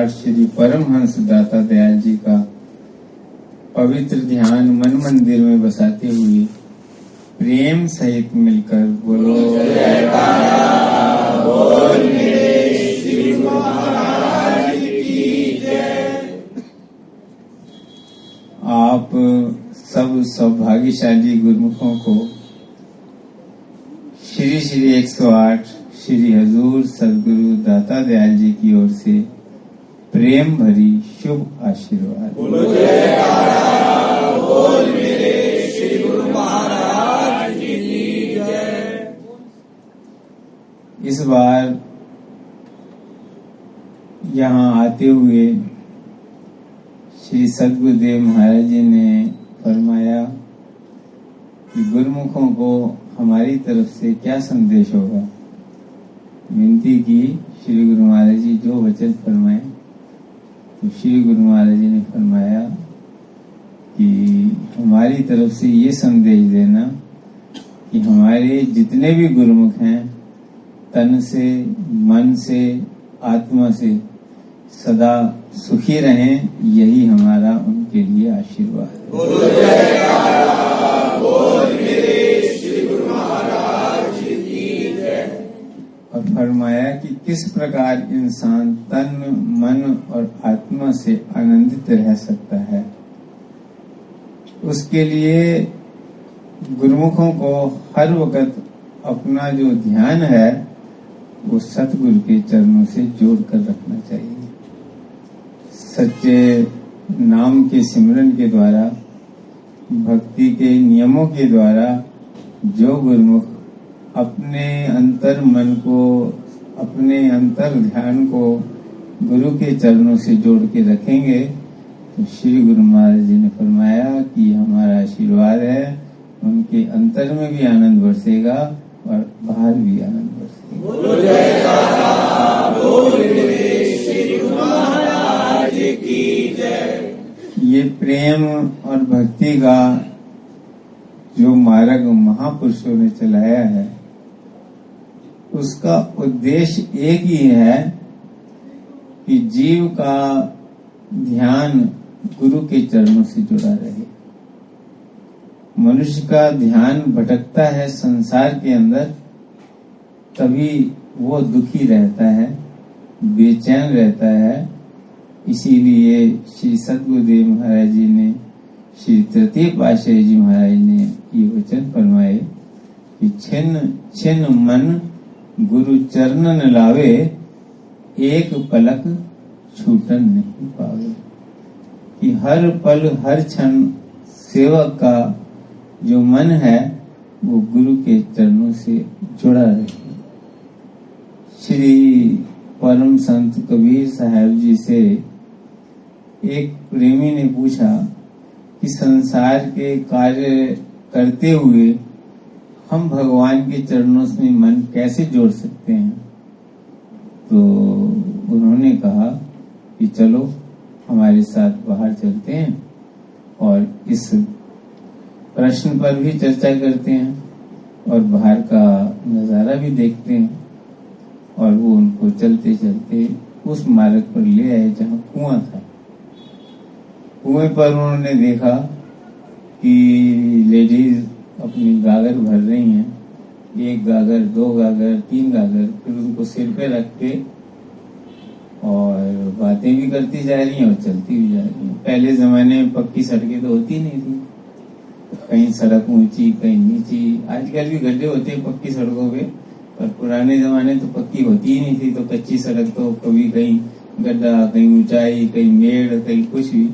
108 श्री परमहंस दाता दयाल जी का पवित्र ध्यान मन मंदिर में बसाते हुए प्रेम सहित मिलकर बोलो जयकारा, बोल मेरे श्री महाराज की जय। आप सब सौभाग्यशाली गुरुमुखों को श्री श्री 108 श्री हजूर सदगुरु दाता दयाल जी की ओर से प्रेम भरी शुभ आशीर्वाद। बोलो जयकारा, बोल मेरे श्री गुरु महाराज की जय। इस बार यहाँ आते हुए श्री सदगुरुदेव महाराज जी ने फरमाया कि गुरुमुखों को हमारी तरफ से क्या संदेश होगा। विनती की श्री गुरु महाराज जी जो वचन फरमाए, तो श्री गुरु महाराज जी ने फरमाया कि हमारी तरफ से ये संदेश देना कि हमारे जितने भी गुरुमुख हैं तन से, मन से, आत्मा से सदा सुखी रहें, यही हमारा उनके लिए आशीर्वाद है। बोलो जयकारा, बोल मेरे श्री गुरु महाराज की जय। और फरमाया कि किस प्रकार इंसान तन, मन और आत्मा से आनंदित रह सकता है। उसके लिए गुरुमुखों को हर वक्त अपना जो ध्यान है वो सतगुरु के चरणों से जोड़ कर रखना चाहिए। सच्चे नाम के सिमरन के द्वारा, भक्ति के नियमों के द्वारा जो गुरुमुख अपने अंतर मन को, अपने अंतर ध्यान को गुरु के चरणों से जोड़ के रखेंगे, तो श्री गुरु महाराज जी ने फरमाया कि हमारा आशीर्वाद है, उनके अंतर में भी आनंद बरसेगा और बाहर भी आनंद बरसेगा। बोलो जयकारा, बोल मेरे श्री गुरु महाराज की जय। ये प्रेम और भक्ति का जो मार्ग महापुरुषों ने चलाया है, उसका उद्देश्य एक ही है कि जीव का ध्यान गुरु के चरणों से जुड़ा रहे। मनुष्य का ध्यान भटकता है संसार के अंदर, तभी वो दुखी रहता है, बेचैन रहता है। इसीलिए श्री सदगुरुदेव महाराज जी ने, श्री तृतीय पातशाही जी महाराज ने ये वचन फरमाए कि छिन्न छिन्न मन गुरु चरणन लावे, एक पलक छूटन नहीं पावे। कि हर पल हर क्षण सेवक का जो मन है वो गुरु के चरणों से जुड़ा रहे। श्री परम संत कबीर साहब जी से एक प्रेमी ने पूछा कि संसार के कार्य करते हुए हम भगवान के चरणों में मन कैसे जोड़ सकते हैं। तो उन्होंने कहा कि चलो हमारे साथ बाहर चलते हैं और इस प्रश्न पर भी चर्चा करते हैं और बाहर का नजारा भी देखते हैं। और वो उनको चलते चलते उस मार्ग पर ले आए जहाँ कुआं था। कुएं पर उन्होंने देखा कि लेडीज अपनी गागर भर रही हैं, एक गागर, दो गागर, तीन गागर, फिर उनको सिर पे रख के और बातें भी करती जा रही हैं और चलती भी जा रही हैं। पहले जमाने में पक्की सड़कें तो होती नहीं थी, कहीं सड़क ऊंची कहीं नीची। आजकल भी गड्ढे होते हैं पक्की सड़कों पे, पर पुराने जमाने तो पक्की होती ही नहीं थी। तो कच्ची सड़क तो कभी कहीं गड्ढा, कहीं ऊंचाई, कहीं मेड़, कहीं कुछ भी,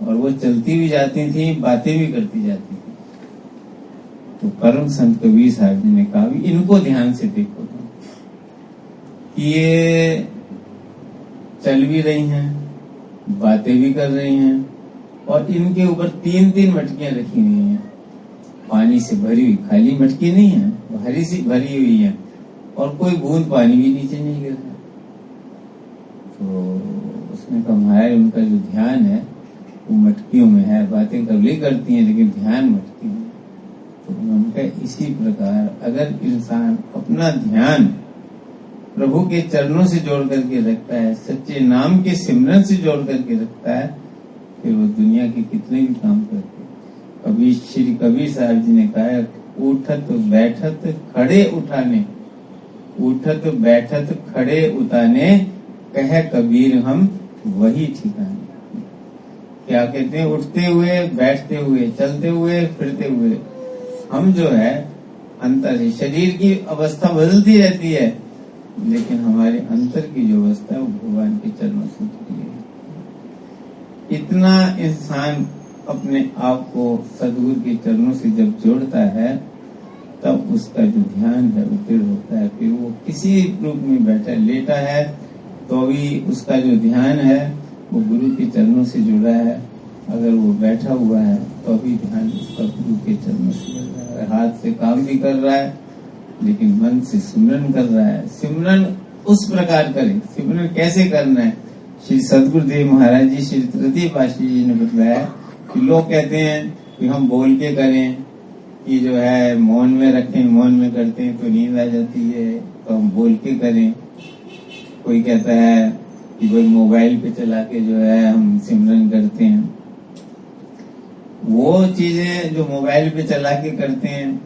और वो चलती भी जाती थी, बातें भी करती जाती थी। तो परम संत कबीर साहब जी ने कहा भी इनको ध्यान से देखो कि ये चल भी रही हैं, बातें भी कर रही हैं, और इनके ऊपर तीन तीन मटकियां रखी हुई हैं, पानी से भरी हुई। खाली मटकी नहीं है, भारी सी भरी हुई है, और कोई बूंद पानी भी नीचे नहीं गिर रहा। तो उसने कहा महाराज उनका जो ध्यान है वो मटकियों में है, बातें कबली करती हैं लेकिन ध्यान मटकी में। तो उन्होंने कहा इसी प्रकार अगर इंसान अपना ध्यान प्रभु के चरणों से जोड़ करके रखता है, सच्चे नाम के सिमरन से जोड़ करके रखता है, फिर वो दुनिया के कितने भी काम करते हैं। कभी श्री कबीर साहब जी ने कहा, उठत बैठत खड़े उठाने, उठत बैठत खड़े उताने, कह कबीर हम वही ठिकाने। क्या कहते हैं? उठते हुए, बैठते हुए, चलते हुए, फिरते हुए, हम जो है अंतर है, शरीर की अवस्था बदलती रहती है, लेकिन हमारे अंतर की जो अवस्था है वो भगवान के चरणों से जुड़ी है। इतना इंसान अपने आप को सदगुरु के चरणों से जब जोड़ता है, तब उसका जो ध्यान है वो दृढ़ होता है। फिर वो किसी रूप में बैठा लेटा है तो भी उसका जो ध्यान है वो गुरु के चरणों से जुड़ा है। अगर वो बैठा हुआ है तो भी ध्यान उसका गुरु के चरणों से जुड़ा है। हाथ से काम भी कर रहा है, लेकिन मन से सिमरन कर रहा है। सिमरन उस प्रकार करें। सिमरन कैसे करना है? श्री सदगुरुदेव महाराज जी, श्री तृतीय पातशाही जी ने बताया कि लोग कहते हैं कि हम बोल के करें, कि जो है मौन में रखें, मौन में करते हैं तो नींद आ जाती है, तो हम बोल के करें। कोई कहता है कि कोई मोबाइल पे चला के जो है हम सिमरन करते हैं। वो चीजें जो मोबाइल पे चला के करते हैं,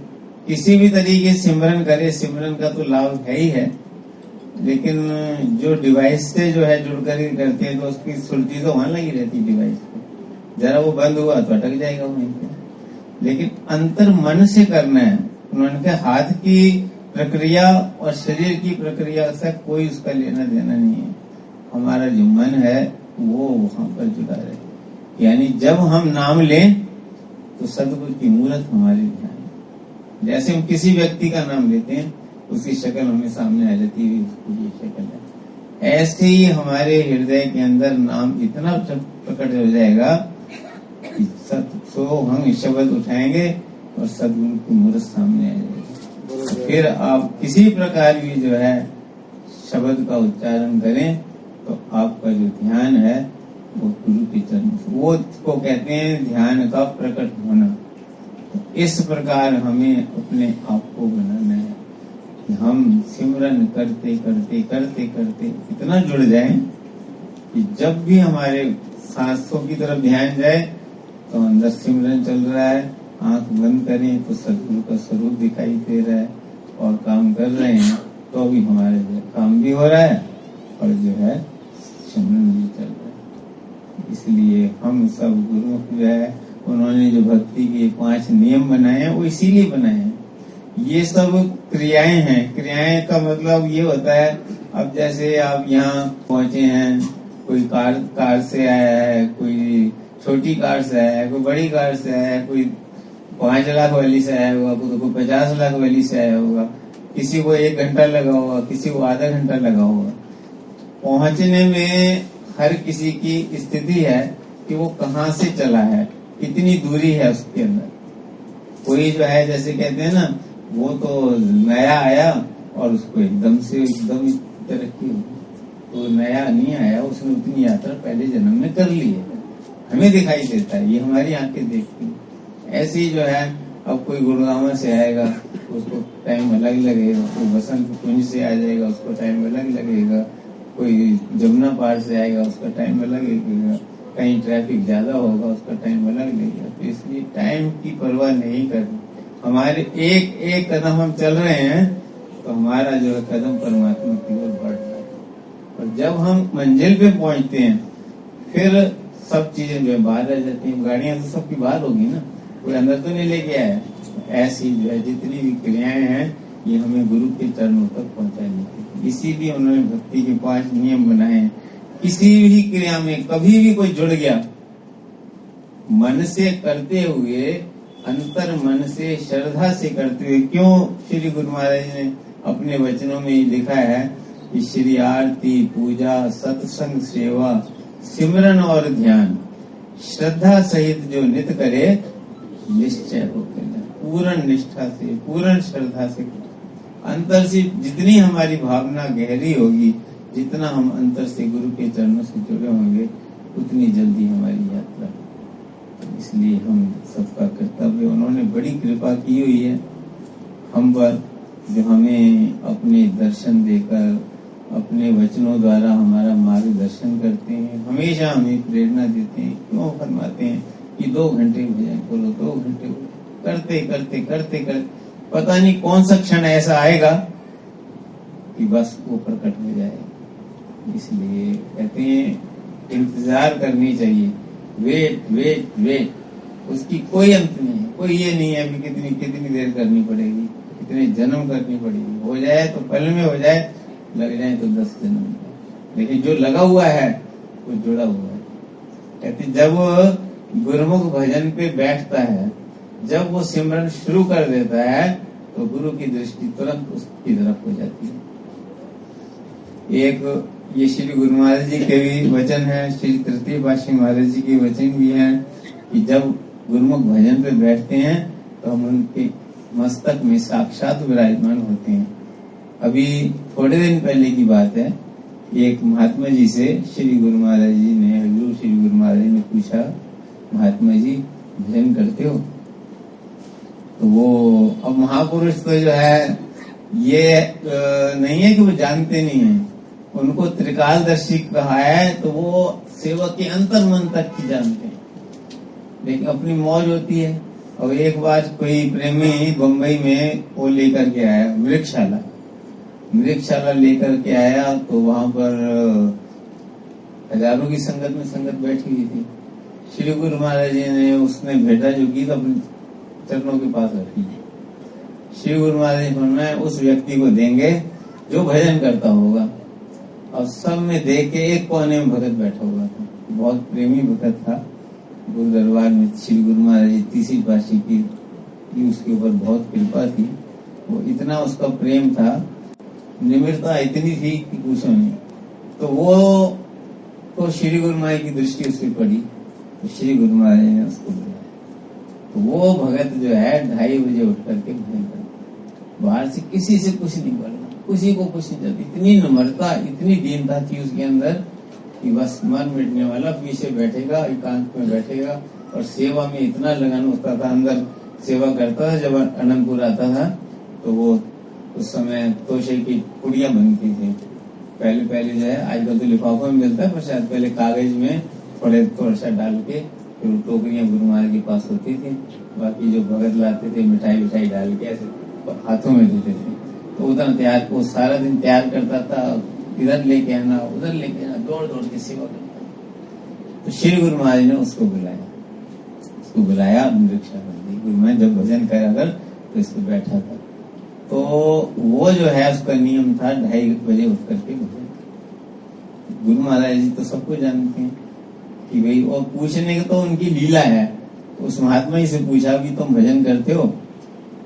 किसी भी तरीके से सिमरन करे, सिमरन का तो लाभ है ही है, लेकिन जो डिवाइस से जो है जुड़ कर करते हैं तो उसकी सुर्ती तो वहां लगी रहती है डिवाइस पे। जरा वो बंद हुआ तो अटक जाएगा वहीं पे। लेकिन अंतर मन से करना है। उन्होंने कहा हाथ की प्रक्रिया और शरीर की प्रक्रिया से कोई उसका लेना देना नहीं है। हमारा जो मन है वो वहां पर जुड़ा रहे। यानी जब हम नाम लें तो सदगुरु की मूर्त हमारे ध्यान। जैसे हम किसी व्यक्ति का नाम लेते हैं, उसकी शक्ल हमें सामने आ जाती है, उसकी ये शक्ल है। ऐसे ही हमारे हृदय के अंदर नाम इतना प्रकट हो जाएगा कि सो हम शब्द उठाएंगे और सदगुरु की मूर्त सामने आ जाएगी। फिर आप किसी प्रकार भी जो है शब्द का उच्चारण करें तो आपका जो ध्यान है वो गुरु के चरण, वो को कहते हैं ध्यान का प्रकट होना। तो इस प्रकार हमें अपने आप को बनाना है कि हम सिमरन करते करते करते करते इतना जुड़ जाएं कि जब भी हमारे सांसों की तरफ ध्यान जाए तो अंदर सिमरन चल रहा है, आंख बंद करें तो सदगुरु का स्वरूप दिखाई दे रहा है, और काम कर रहे हैं तो भी हमारे काम भी हो रहा है और जो है सिमरन भी चल रहा है। इसलिए हम सब गुरु जो है उन्होंने जो भक्ति के 5 नियम बनाए हैं वो इसीलिए बनाए हैं। ये सब क्रियाएं हैं। क्रियाएं का मतलब ये होता है, अब जैसे आप यहाँ पहुंचे हैं, कोई कार से आया है, कोई छोटी कार से आया है, कोई बड़ी कार से आया है, कोई 5 लाख वाली से आया होगा, कोई 50 लाख वाली से आया होगा, किसी को 1 घंटा लगा होगा, किसी को आधा घंटा लगा होगा। पहुंचने में हर किसी की स्थिति है कि वो कहाँ से चला है, कितनी दूरी है उसके अंदर। कोई जो है जैसे कहते हैं ना, वो तो नया आया और उसको एकदम तरक्की हो, तो नया नहीं आया, उसने उतनी यात्रा पहले जन्म में कर ली है। हमें दिखाई देता है, ये हमारी आंखें देखती है। ऐसे ही जो है अब कोई गुड़गांव से आएगा, उसको टाइम अलग लगेगा, कोई बसंत कुंज से आ जाएगा, उसको टाइम अलग लगेगा, कोई जमुना पार से आएगा, उसका टाइम अलग लगेगा, कहीं ट्रैफिक ज्यादा होगा, उसका टाइम अलग लगेगा। तो इसलिए टाइम की परवाह नहीं करनी। हमारे एक एक कदम हम चल रहे हैं तो हमारा जो है कदम परमात्मा की ओर बढ़ रहा है। और जब हम मंजिल पे पहुंचते हैं फिर सब चीजें जो है बाहर आ जाती हैं। गाड़ियां तो सबकी बाहर होगी ना, कोई अंदर तो नहीं लेके आया। ऐसी जो है जितनी भी क्रियाएं हैं ये हमें गुरु के चरणों तक पहुंचानी चाहिए। इसीलिए उन्होंने भक्ति के 5 नियम बनाए हैं। किसी भी क्रिया में कभी भी कोई जुड़ गया, मन से करते हुए, अंतर मन से श्रद्धा से करते हुए। क्यों श्री गुरु महाराज ने अपने वचनों में लिखा है कि श्री आरती, पूजा, सत्संग, सेवा, सिमरन और ध्यान श्रद्धा सहित जो नित्य करे निश्चय होकर पूर्ण निष्ठा से, पूर्ण श्रद्धा से। अंतर से जितनी हमारी भावना गहरी होगी, जितना हम अंतर से गुरु के चरणों से जुड़े होंगे, उतनी जल्दी हमारी यात्रा। इसलिए हम सबका कर्तव्य, उन्होंने बड़ी कृपा की हुई है हम पर, जो हमें अपने दर्शन देकर, अपने वचनों द्वारा हमारा मार्गदर्शन करते हैं, हमेशा हमें प्रेरणा देते हैं। क्यों फरमाते हैं कि 2 घंटे भजन करो, 2 घंटे करते करते करते करते पता नहीं कौन सा क्षण ऐसा आएगा कि बस वो प्रकट हो जाए। इसलिए कहते हैं इंतजार करनी चाहिए, वेट वेट वेट, उसकी कोई अंत नहीं है, कोई ये नहीं है अभी कितनी कितनी देर करनी पड़ेगी, कितने जन्म करनी पड़ेगी। हो जाए तो पल में हो जाए, लग जाए तो 10 जन्म, लेकिन जो लगा हुआ है वो जुड़ा हुआ है। कहते जब गुरुमुख भजन पे बैठता है, जब वो सिमरन शुरू कर देता है तो गुरु की दृष्टि तुरंत उसकी तरफ हो जाती है। एक ये श्री गुरु महाराज जी के भी वचन है, श्री तृतीय पातशाही महाराज जी के वचन भी हैं कि जब गुरुमुख भजन पे बैठते हैं तो हम उनके मस्तक में साक्षात विराजमान होते हैं। अभी थोड़े दिन पहले की बात है, एक महात्मा जी से श्री गुरु महाराज जी ने, हजूर श्री गुरु महाराज जी ने पूछा, महात्मा जी भजन करते हो? तो वो, अब महापुरुष तो जो है ये नहीं है कि वो जानते नहीं है, उनको त्रिकालदर्शी कहा है तो वो सेवा के अंतर मन तक की जानते हैं, लेकिन अपनी मौज होती है। और एक बार कोई प्रेमी बम्बई में वो लेकर के आया, मृगशाला लेकर के आया, तो वहां पर हजारों की संगत में संगत बैठी हुई थी। श्री गुरु महाराज जी ने उसने भेटा जो गीत अपने चरणों के पास रखी। श्री गुरु महाराज जी फरमाए उस व्यक्ति को देंगे जो भजन करता होगा। और सब में देख के एक कोने में भगत बैठा हुआ था, बहुत प्रेमी भगत था। गुरु दरबार में श्री गुरु महाराज जी तीसरी पातशाही की उसके ऊपर बहुत कृपा थी, वो इतना उसका प्रेम था, निम्रता इतनी थी कि पूछो नहीं। तो वो तो श्री गुरु महाराज की दृष्टि उस पर पड़ी, तो श्री गुरु महाराज ने उसको बुलाया। तो वो भगत जो है 2:30 बजे उठ करके भजन करता, बाहर से किसी से कुछ नहीं बोलना, किसी को कुछ नहीं चाहती। इतनी नम्रता, इतनी दीनता थी उसके अंदर कि बस मन मिटने वाला, पीछे बैठेगा, एकांत में बैठेगा। और सेवा में इतना लगन होता था, अंदर सेवा करता था। जब अनंतपुर आता था तो वो उस समय तोशे की पुड़ियां बनती थी, पहले जो है, आजकल तो लिफाफा में मिलता है, पर शायद पहले कागज में थोड़ा सा डाल के फिर टोकरियां गुरु महाराज के पास होती थी। बाकी जो भगत लाते थे मिठाई डाल के ऐसे हाथों में देते थे। तो उधर तैयार, वो सारा दिन तैयार करता था, इधर लेके आना, उधर लेके आना, दौड़ दौड़ के सेवा करता। तो श्री गुरु महाराज ने उसको बुलाया गुरु महाराज जब भजन करा कर तो इसको बैठा था। तो वो जो है उसका नियम था 2:30 बजे उठ करके भजन। गुरु महाराज जी तो सबको जानते हैं कि भाई, और पूछने की तो उनकी लीला है। तो उस महात्मा जी से पूछा कि तुम भजन करते हो?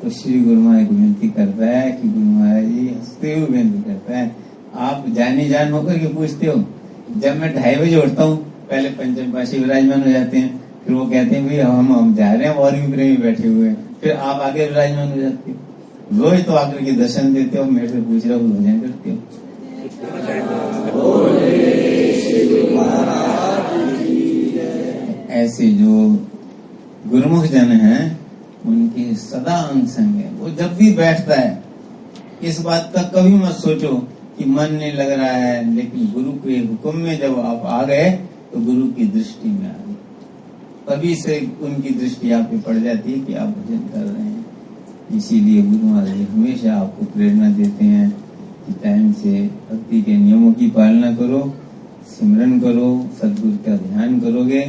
तो श्री गुरु महाराज को विनती करता है कि गुरु महाराज जी हंसते हुए विनती करता है, आप जानी जान होकर के पूछते हो? जब मैं 2:30 बजे उठता हूँ, पहले पंचम पातशाही विराजमान हो जाते हैं, फिर वो कहते हैं भाई हम जा रहे हैं, और भी प्रेमी बैठे हुए हैं, फिर आप आगे विराजमान हो जाते हो। रोज तो आकर के दर्शन देते हो, मेरे से पूछ रहे हो भजन करते हो? ऐसे जो गुरुमुख जन हैं उनके सदा अंग संग है। वो जब भी बैठता है, इस बात का कभी मत सोचो कि मन नहीं लग रहा है, लेकिन गुरु के हुक्म में जब आप आ गए तो गुरु की दृष्टि में आ गए, तभी से उनकी दृष्टि आप पे पड़ जाती है कि आप भजन कर रहे हैं। इसीलिए गुरु महाराज हमेशा आपको प्रेरणा देते हैं कि टाइम से भक्ति के नियमों की पालना करो, सिमरन करो, सद्गुरु का ध्यान करोगे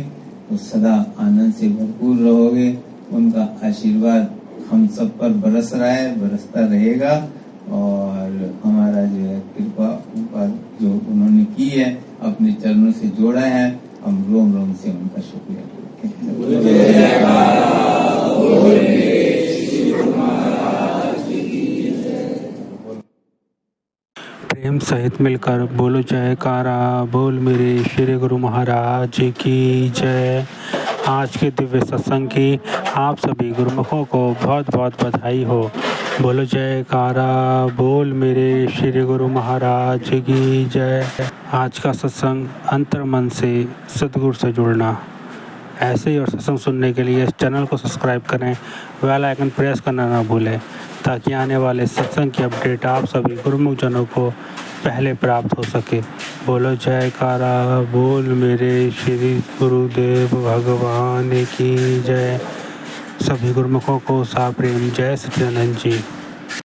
तो सदा आनंद से भरपूर रहोगे। उनका आशीर्वाद हम सब पर बरस रहा है, बरसता रहेगा। और हमारा जो है कृपा उनका जो उन्होंने की है, अपने चरणों से जोड़ा है, हम रोम रोम से उनका शुक्रिया करते हैं। प्रेम सहित मिलकर बोलो जयकारा, बोल मेरे श्री गुरु महाराज की जय। आज के दिव्य सत्संग की आप सभी गुरुमुखों को बहुत बहुत बधाई हो। बोलो जयकारा, बोल मेरे श्री गुरु महाराज की जय। आज का सत्संग अंतर मन से सद्गुरु से जुड़ना। ऐसे ही और सत्संग सुनने के लिए इस चैनल को सब्सक्राइब करें, बेल आइकन प्रेस करना ना भूलें, ताकि आने वाले सत्संग की अपडेट आप सभी गुरुमुख जनों को पहले प्राप्त हो सके। बोलो जयकारा बोल मेरे श्री गुरुदेव भगवान की जय। सभी गुरुमुखों को सा प्रेम जय सच्चिदानंद जी।